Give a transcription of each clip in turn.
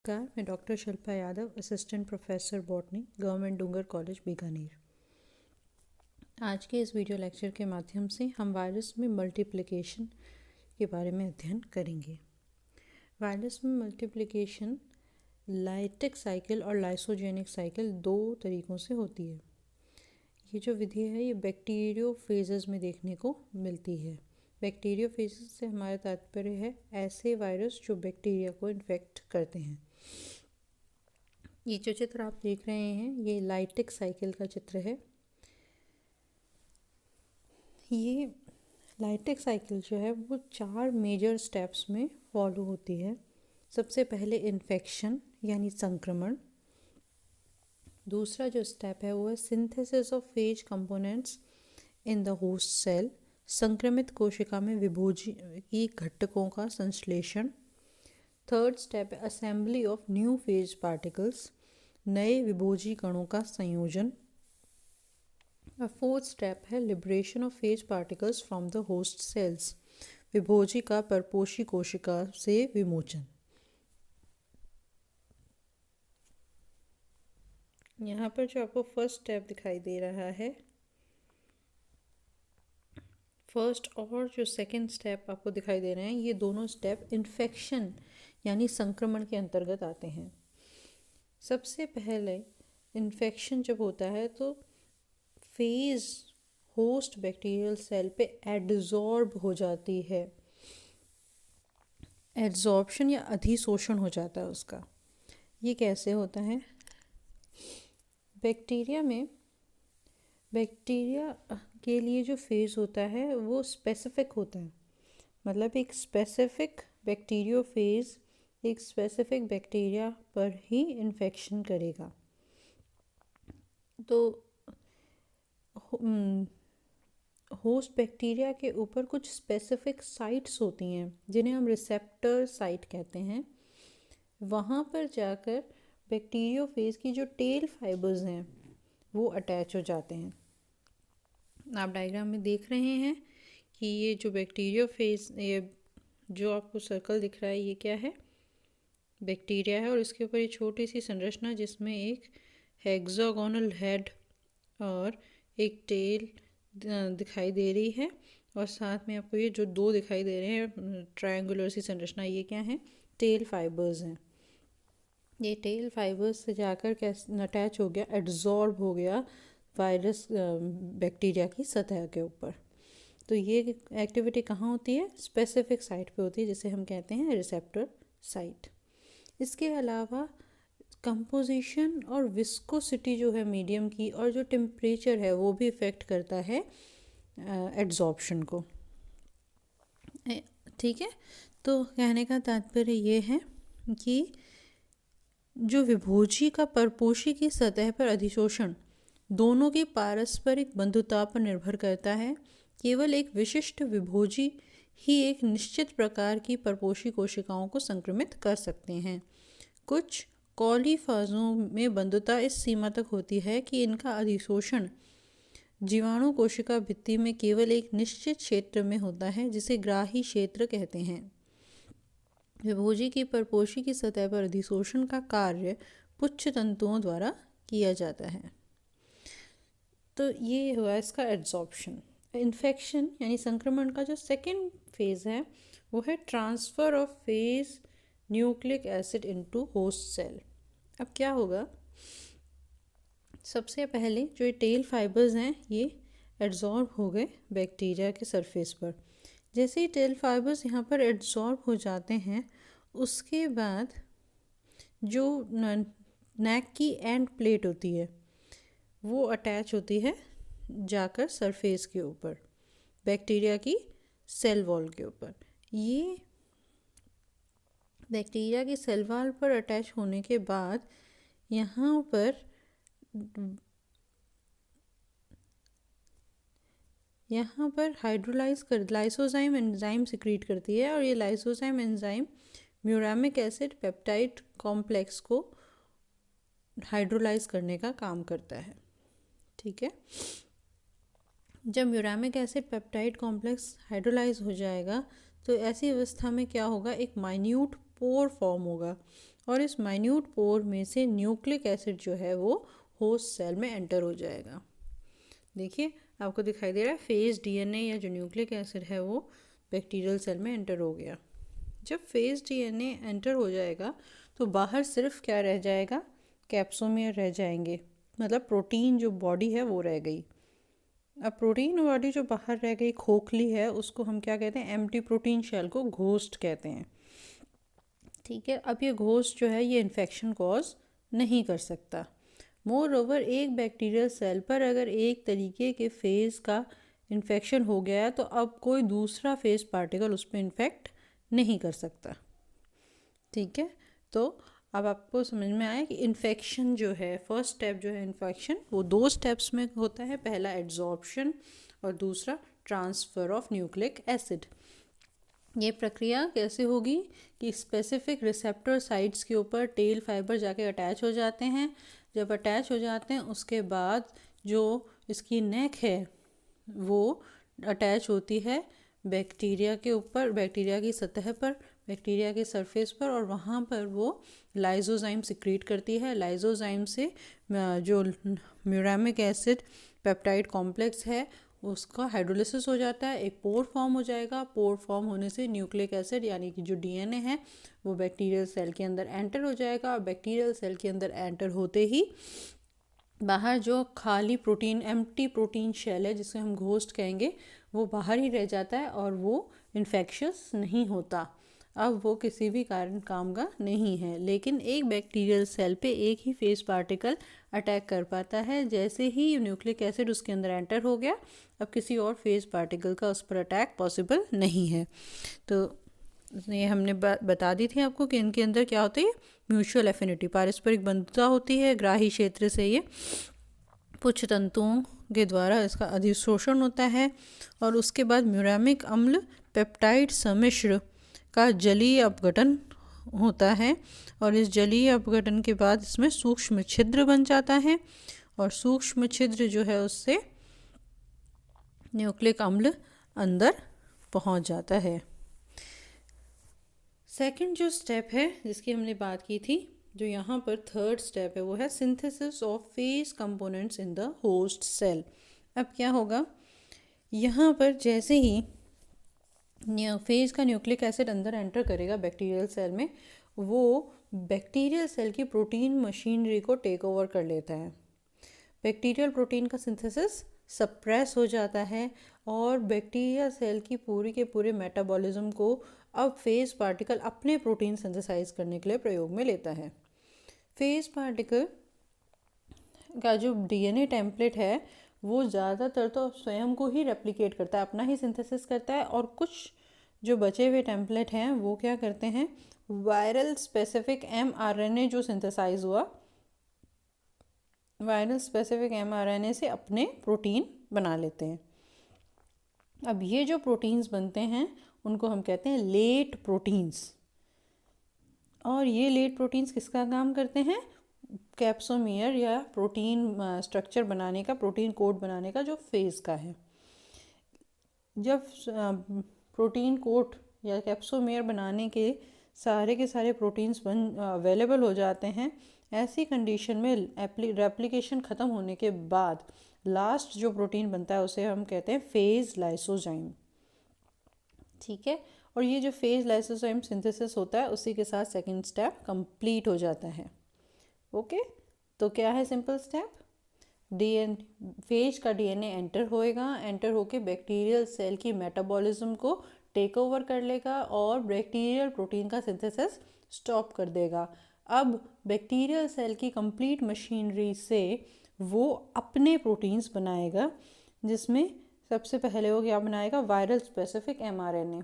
नमस्कार, मैं doctor Shilpa Yadav, assistant professor botany, government Dungar college Bikaner. आज के इस वीडियो लेक्चर के माध्यम से हम वायरस में मल्टीप्लिकेशन के बारे में अध्ययन करेंगे। वायरस में मल्टीप्लिकेशन लाइटिक साइकिल और लाइसोजेनिक साइकिल दो तरीक़ों से होती है। ये जो विधि है ये बैक्टीरियोफेजेस में देखने को मिलती है। बैक्टीरियोफेजेस से हमारा तात्पर्य है ऐसे वायरस जो बैक्टीरिया को इन्फेक्ट करते हैं। ये जो चित्र आप देख रहे हैं ये लाइटिक साइकिल का चित्र है। ये लाइटिक साइकिल जो है वो 4 मेजर स्टेप्स में फॉलो होती है। सबसे पहले इन्फेक्शन यानी संक्रमण। दूसरा जो स्टेप है वो है synthesis of phage components in the host cell, संक्रमित कोशिका में विभोजी घटकों का संश्लेषण। थर्ड स्टेप है assembly of new phage particles, नए विभोजी कणों का संयोजन। और फोर्थ स्टेप है liberation of phage particles from the host cells, विभोजी का परपोषी कोशिका से विमोचन। यहाँ पर जो आपको फर्स्ट स्टेप दिखाई दे रहा है, फर्स्ट और जो सेकंड स्टेप आपको दिखाई दे रहे हैं, ये दोनों स्टेप इन्फेक्शन यानी संक्रमण के अंतर्गत आते हैं। सबसे पहले इन्फेक्शन जब होता है तो फेज होस्ट बैक्टीरियल सेल पे एडजॉर्ब हो जाती है। एड्जॉर्प्शन या अधिशोषण हो जाता है उसका। ये कैसे होता है? बैक्टीरिया के लिए जो फेज होता है वो स्पेसिफिक होता है। मतलब एक स्पेसिफिक बैक्टीरियोफेज एक स्पेसिफिक बैक्टीरिया पर ही इन्फेक्शन करेगा। तो होस्ट बैक्टीरिया के ऊपर कुछ स्पेसिफिक साइट्स होती हैं जिन्हें हम रिसेप्टर साइट कहते हैं। वहाँ पर जाकर बैक्टीरियोफेज की जो टेल फाइबर्स हैं वो अटैच हो जाते हैं। आप डायग्राम में देख रहे हैं कि ये जो बैक्टीरियोफेज, ये जो आपको सर्कल दिख रहा है ये क्या है? बैक्टीरिया है और इसके ऊपर ये छोटी सी संरचना जिसमें एक हेक्सागोनल हेड और एक टेल दिखाई दे रही है। और साथ में आपको ये जो दो दिखाई दे रहे हैं ट्रायंगुलर सी संरचना, ये क्या है? टेल फाइबर्स हैं। ये टेल फाइबर्स से जाकर कैसे अटैच हो गया, एड्जॉर्ब हो गया वायरस बैक्टीरिया की सतह के ऊपर। तो ये एक्टिविटी कहाँ होती है? स्पेसिफिक साइट पे होती है जिसे हम कहते हैं रिसेप्टर साइट। इसके अलावा कंपोजिशन और विस्कोसिटी जो है मीडियम की और जो टेम्परेचर है वो भी इफ़ेक्ट करता है एड्जॉर्प्शन को। ठीक है, तो कहने का तात्पर्य ये है कि जो विभोजी का परपोषी की सतह पर अधिशोषण दोनों की पारस्परिक बंधुता पर निर्भर करता है। केवल एक विशिष्ट विभोजी ही एक निश्चित प्रकार की परपोषी कोशिकाओं को संक्रमित कर सकते हैं। कुछ कॉलीफाजों में बंधुता इस सीमा तक होती है कि इनका अधिशोषण जीवाणु कोशिका भित्ति में केवल एक निश्चित क्षेत्र में होता है जिसे ग्राही क्षेत्र कहते हैं। विभोजी की परपोषी की सतह पर अधिशोषण का कार्य पुच्छ तंतुओं द्वारा किया जाता है। तो ये हुआ इसका एड्जॉर्प्शन। इन्फेक्शन यानी संक्रमण का जो सेकेंड फेज है वो है transfer of phage nucleic acid into host cell. अब क्या होगा? सबसे पहले जो ये टेल फाइबर्स हैं ये एड्जॉर्ब हो गए बैक्टीरिया के सरफेस पर। जैसे ही टेल फाइबर्स यहाँ पर एड्जॉर्ब हो जाते हैं उसके बाद जो नेक की एंड प्लेट होती है वो अटैच होती है जाकर सरफेस के ऊपर, बैक्टीरिया की सेल वॉल के ऊपर। ये बैक्टीरिया की सेल वॉल पर अटैच होने के बाद यहाँ पर लाइसोजाइम एंजाइम सिक्रीट करती है और ये lysozyme enzyme muramic acid peptide complex को हाइड्रोलाइज करने का काम करता है। ठीक है, जब muramic acid peptide complex hydrolyse हो जाएगा तो ऐसी अवस्था में क्या होगा? एक माइन्यूट पोर फॉर्म होगा और इस माइन्यूट पोर में से न्यूक्लिक एसिड जो है वो होस्ट सेल में एंटर हो जाएगा। देखिए आपको दिखाई दे रहा है फेज डीएनए या जो न्यूक्लिक एसिड है वो बैक्टीरियल सेल में एंटर हो गया। जब फेज डीएनए एंटर हो जाएगा तो बाहर सिर्फ क्या रह जाएगा, कैप्सोमियर रह जाएंगे, मतलब प्रोटीन जो बॉडी है वो रह गई। अब प्रोटीन बॉडी जो बाहर रह गई खोखली है उसको हम क्या कहते हैं, एम्प्टी प्रोटीन शेल को घोस्ट कहते हैं। ठीक है, अब ये घोस्ट जो है ये इन्फेक्शन कॉज नहीं कर सकता। मोर ओवर एक बैक्टीरियल सेल पर अगर एक तरीके के फेज का इन्फेक्शन हो गया है तो अब कोई दूसरा फेज पार्टिकल उस पर इन्फेक्ट नहीं कर सकता। ठीक है, तो अब आपको समझ में आया कि इन्फेक्शन जो है, फर्स्ट स्टेप जो है इन्फेक्शन वो 2 स्टेप्स में होता है, पहला एड्जॉर्प्शन और दूसरा ट्रांसफ़र ऑफ न्यूक्लिक एसिड। ये प्रक्रिया कैसे होगी कि स्पेसिफिक रिसेप्टर साइट्स के ऊपर टेल फाइबर जाके अटैच हो जाते हैं। जब अटैच हो जाते हैं उसके बाद जो इसकी नेक है वो अटैच होती है बैक्टीरिया के ऊपर, बैक्टीरिया की सतह पर, बैक्टीरिया के सरफेस पर, और वहाँ पर वो लाइजोजाइम सिक्रीट करती है। लाइजोजाइम से जो म्यूरामिक एसिड पेप्टाइड कॉम्प्लेक्स है उसका हाइड्रोलिसिस हो जाता है, एक पोर फॉर्म हो जाएगा। पोर फॉर्म होने से न्यूक्लिक एसिड यानी कि जो डीएनए है वो बैक्टीरियल सेल के अंदर एंटर हो जाएगा, और बैक्टीरियल सेल के अंदर एंटर होते ही बाहर जो खाली प्रोटीन, एम्प्टी प्रोटीन शेल है जिसे हम घोस्ट कहेंगे, वो बाहर ही रह जाता है और वो इन्फेक्शियस नहीं होता। अब वो किसी भी कारण काम का नहीं है, लेकिन एक बैक्टीरियल सेल पे एक ही फेस पार्टिकल अटैक कर पाता है। जैसे ही न्यूक्लिक एसिड उसके अंदर एंटर हो गया, अब किसी और फेस पार्टिकल का उस पर अटैक पॉसिबल नहीं है। तो ये हमने बता दी थी आपको कि इनके अंदर क्या होता है, म्यूचुअल एफिनिटी, पारस्परिक बंधुता होती है। ग्राही क्षेत्र से ये पुच्छ तंतुओं के द्वारा इसका अधिशोषण होता है, और उसके बाद म्यूरामिक अम्ल पेप्टाइड सम्मिश्र का जलीय अपघटन होता है, और इस जलीय अपघटन के बाद इसमें सूक्ष्म छिद्र बन जाता है, और सूक्ष्म छिद्र जो है उससे न्यूक्लिक अम्ल अंदर पहुंच जाता है। सेकंड जो स्टेप है जिसकी हमने बात की थी, जो यहाँ पर थर्ड स्टेप है, वो है synthesis of phage components in the host cell. अब क्या होगा, यहाँ पर जैसे ही फेज का न्यूक्लिक एसिड अंदर एंटर करेगा बैक्टीरियल सेल में, वो बैक्टीरियल सेल की प्रोटीन मशीनरी को टेक ओवर कर लेता है। बैक्टीरियल प्रोटीन का सिंथेसिस सप्रेस हो जाता है, और बैक्टीरिया सेल की पूरी के पूरे मेटाबॉलिज्म को अब फेज पार्टिकल अपने प्रोटीन सिंथेसाइज करने के लिए प्रयोग में लेता है। फेज पार्टिकल का जो डीएनए टेम्पलेट है वो ज़्यादातर तो स्वयं को ही रेप्लिकेट करता है, अपना ही सिंथेसिस करता है, और कुछ जो बचे हुए टेम्पलेट हैं वो क्या करते हैं, वायरल स्पेसिफिक एमआरएनए जो सिंथेसाइज हुआ, वायरल स्पेसिफिक एमआरएनए से अपने प्रोटीन बना लेते हैं। अब ये जो प्रोटीन्स बनते हैं उनको हम कहते हैं लेट प्रोटीन्स, और ये लेट प्रोटीन्स किसका काम करते हैं, कैप्सोमियर या प्रोटीन स्ट्रक्चर बनाने का, प्रोटीन कोड बनाने का जो फेज का है। जब प्रोटीन कोट या कैप्सोमियर बनाने के सारे प्रोटीन्स अवेलेबल हो जाते हैं, ऐसी कंडीशन में रेप्लिकेशन ख़त्म होने के बाद लास्ट जो प्रोटीन बनता है उसे हम कहते हैं फेज लाइसोजाइम। ठीक है, और ये जो फेज लाइसोजाइम सिंथेसिस होता है उसी के साथ सेकंड स्टेप कंप्लीट हो जाता है। ओके, तो क्या है सिंपल स्टेप, फेज का डीएनए एंटर होएगा, एंटर होके बैक्टीरियल सेल की मेटाबॉलिज्म को टेक ओवर कर लेगा और बैक्टीरियल प्रोटीन का सिंथेसिस स्टॉप कर देगा। अब बैक्टीरियल सेल की कंप्लीट मशीनरी से वो अपने प्रोटीन्स बनाएगा, जिसमें सबसे पहले वो क्या बनाएगा, वायरल स्पेसिफिक एमआरएनए।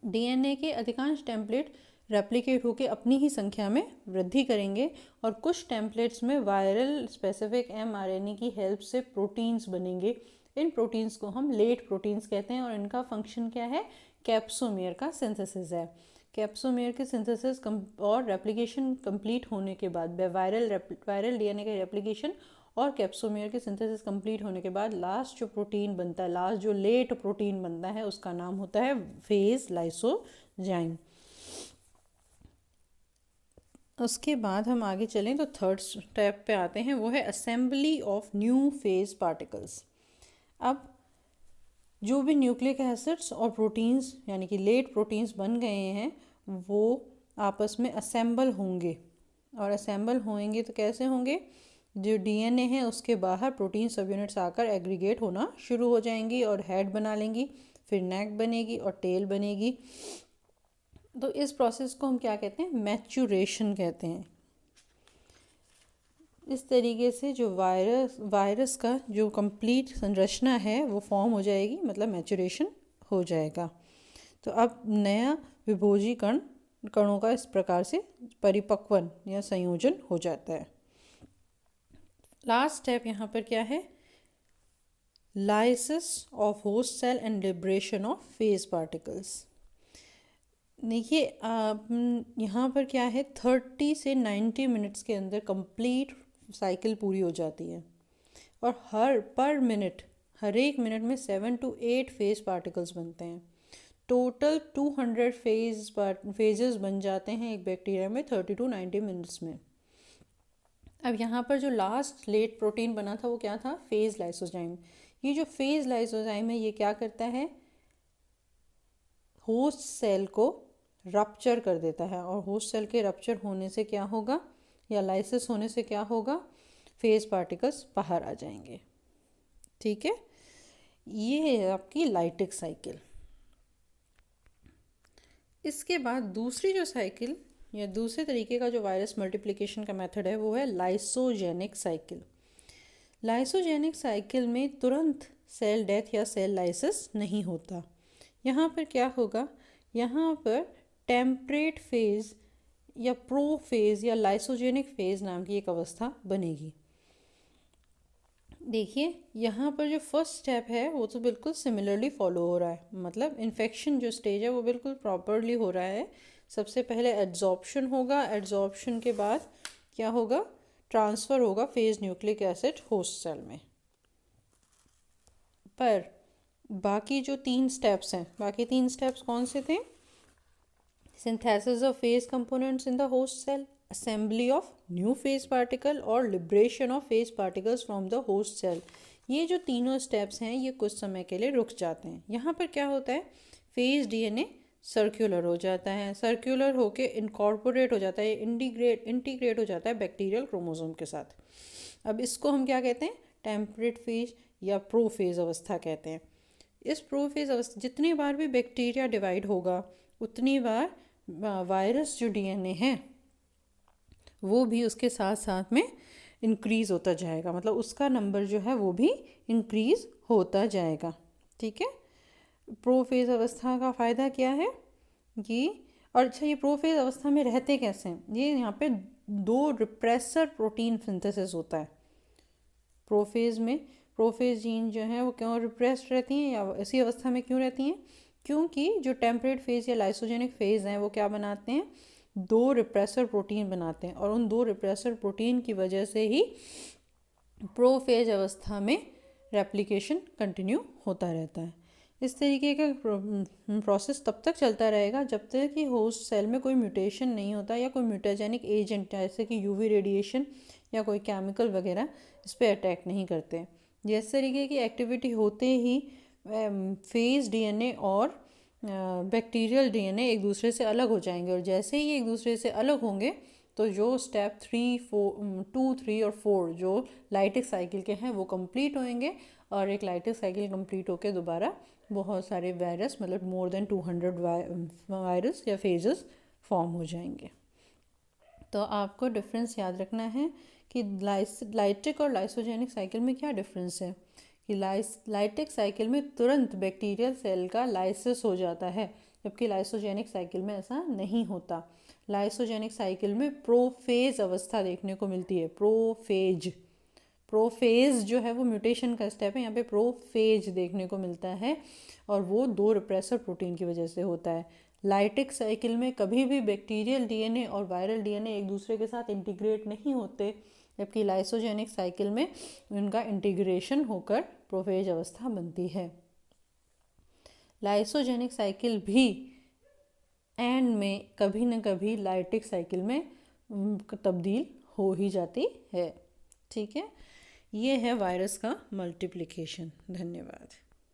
डीएनए के अधिकांश टेम्पलेट रेप्लिकेट होकर अपनी ही संख्या में वृद्धि करेंगे, और कुछ टेम्पलेट्स में वायरल स्पेसिफिक एमआरएनए की हेल्प से प्रोटीन्स बनेंगे। इन प्रोटीन्स को हम लेट प्रोटीन्स कहते हैं, और इनका फंक्शन क्या है, कैप्सोमियर का सिंथेसिस है। कैप्सोमियर के सिंथेसिस और रेप्लिकेशन कंप्लीट होने के बाद, वायरल डीएनए का रेप्लिकेशन और कैप्सोमियर के सिंथेसिस कंप्लीट होने के बाद लास्ट जो प्रोटीन बनता है, लास्ट जो लेट प्रोटीन बनता है, उसका नाम होता है फेज लाइसोजाइम। उसके बाद हम आगे चलें तो थर्ड स्टेप पे आते हैं, वो है assembly of new phage particles. अब जो भी न्यूक्लिक एसिड्स और प्रोटीन्स यानी कि लेट प्रोटीन्स बन गए हैं वो आपस में असेंबल होंगे, और असेंबल होंगे तो कैसे होंगे, जो डीएनए है उसके बाहर प्रोटीन सब यूनिट्स आकर एग्रीगेट होना शुरू हो जाएंगी और हेड बना लेंगी, फिर नेक बनेगी और टेल बनेगी। तो इस प्रोसेस को हम क्या कहते हैं, मैच्यूरेशन कहते हैं। इस तरीके से जो वायरस का जो कंप्लीट संरचना है वो फॉर्म हो जाएगी, मतलब मैच्यूरेशन हो जाएगा। तो अब नया विभोजीकरण कणों का इस प्रकार से परिपक्वन या संयोजन हो जाता है। लास्ट स्टेप यहाँ पर क्या है, lysis of host cell and liberation of phage particles. देखिए यहाँ पर क्या है, 30 से 90 मिनट्स के अंदर कंप्लीट साइकिल पूरी हो जाती है, और हर एक मिनट में 7 to 8 फेज पार्टिकल्स बनते हैं। टोटल 200 फेजेस बन जाते हैं एक बैक्टीरिया में 30 to 90 मिनट्स में। अब यहाँ पर जो लास्ट लेट प्रोटीन बना था वो क्या था, फेज लाइसोजाइम। ये जो फेज लाइसोजाइम है ये क्या करता है, होस्ट सेल को रप्चर कर देता है, और होस्ट सेल के रप्चर होने से क्या होगा, या लाइसिस होने से क्या होगा, फेज पार्टिकल्स बाहर आ जाएंगे। ठीक है, ये है आपकी लाइटिक साइकिल। इसके बाद दूसरी जो साइकिल या दूसरे तरीके का जो वायरस मल्टीप्लिकेशन का मेथड है वो है लाइसोजेनिक साइकिल। लाइसोजेनिक साइकिल में तुरंत सेल डेथ या सेल लाइसिस नहीं होता। यहाँ पर क्या होगा, यहाँ पर टेम्परेट फेज या प्रोफेज या लाइसोजेनिक फेज नाम की एक अवस्था बनेगी। देखिए यहाँ पर जो फर्स्ट स्टेप है वो तो बिल्कुल सिमिलरली फॉलो हो रहा है, मतलब इन्फेक्शन जो स्टेज है वो बिल्कुल प्रॉपरली हो रहा है। सबसे पहले एड्जॉर्प्शन होगा, एड्जॉर्प्शन के बाद क्या होगा, ट्रांसफ़र होगा phage nucleic acid host cell में। पर बाकी जो 3 स्टेप्स हैं, बाकी 3 स्टेप्स कौन से थे, synthesis of phage components in the host cell, assembly of new phage particle और liberation of phage particles from the host cell. ये जो तीनों स्टेप्स हैं ये कुछ समय के लिए रुक जाते हैं। यहाँ पर क्या होता है, फेज डीएनए सर्कुलर हो जाता है, सर्कुलर होके इनकॉर्पोरेट हो जाता है, इंटीग्रेट हो जाता है बैक्टीरियल क्रोमोसोम के साथ। अब इसको हम क्या कहते हैं, टेम्परेट फेज या प्रोफेज अवस्था कहते हैं। इस प्रोफेज अवस्था जितनी बार भी बैक्टीरिया डिवाइड होगा उतनी बार वायरस जो डीएनए है वो भी उसके साथ साथ में इंक्रीज़ होता जाएगा, मतलब उसका नंबर जो है वो भी इंक्रीज़ होता जाएगा। ठीक है, प्रोफेज अवस्था का फ़ायदा क्या है कि, और अच्छा ये प्रोफेज अवस्था में रहते कैसे हैं, ये यहाँ पे 2 रिप्रेसर प्रोटीन सिंथेसिस होता है प्रोफेज में। प्रोफेज जीन जो है वो क्यों रिप्रेस्ड रहती हैं या ऐसी अवस्था में क्यों रहती हैं, क्योंकि जो टेम्परेट फेज या लाइसोजेनिक फेज हैं वो क्या बनाते हैं, 2 रिप्रेसर प्रोटीन बनाते हैं, और उन 2 रिप्रेसर प्रोटीन की वजह से ही प्रोफेज अवस्था में रेप्लिकेशन कंटिन्यू होता रहता है। इस तरीके का प्रोसेस तब तक चलता रहेगा जब तक कि होस्ट सेल में कोई म्यूटेशन नहीं होता या कोई म्यूटाजेनिक एजेंट जैसे कि यूवी रेडिएशन या कोई केमिकल वगैरह इस पर अटैक नहीं करते। जिस तरीके की एक्टिविटी होते ही फेज डीएनए और बैक्टीरियल डीएनए एक दूसरे से अलग हो जाएंगे, और जैसे ही एक दूसरे से अलग होंगे तो जो स्टेप 2, 3 और 4 जो लाइटिक साइकिल के हैं वो कंप्लीट होंगे, और एक लाइटिक साइकिल कंप्लीट होकर दोबारा बहुत सारे वायरस मतलब मोर देन 200 वायरस या फेजेस फॉर्म हो जाएंगे। तो आपको डिफरेंस याद रखना है कि लाइटिक और लाइसोजेनिक साइकिल में क्या डिफरेंस है, कि लाइटिक साइकिल में तुरंत बैक्टीरियल सेल का लाइसिस हो जाता है, जबकि लाइसोजेनिक साइकिल में ऐसा नहीं होता। लाइसोजेनिक साइकिल में प्रोफेज अवस्था देखने को मिलती है, प्रोफेज जो है वो म्यूटेशन का स्टेप है, यहाँ पे प्रोफेज देखने को मिलता है, और वो 2 रिप्रेसर प्रोटीन की वजह से होता है। लाइटिक साइकिल में कभी भी बैक्टीरियल डीएनए और वायरल डीएनए एक दूसरे के साथ इंटीग्रेट नहीं होते, जबकि लाइसोजेनिक साइकिल में उनका इंटीग्रेशन होकर प्रोफेज अवस्था बनती है। लाइसोजेनिक साइकिल भी एंड में कभी न कभी लाइटिक साइकिल में तब्दील हो ही जाती है। ठीक है, ये है वायरस का मल्टीप्लिकेशन। धन्यवाद।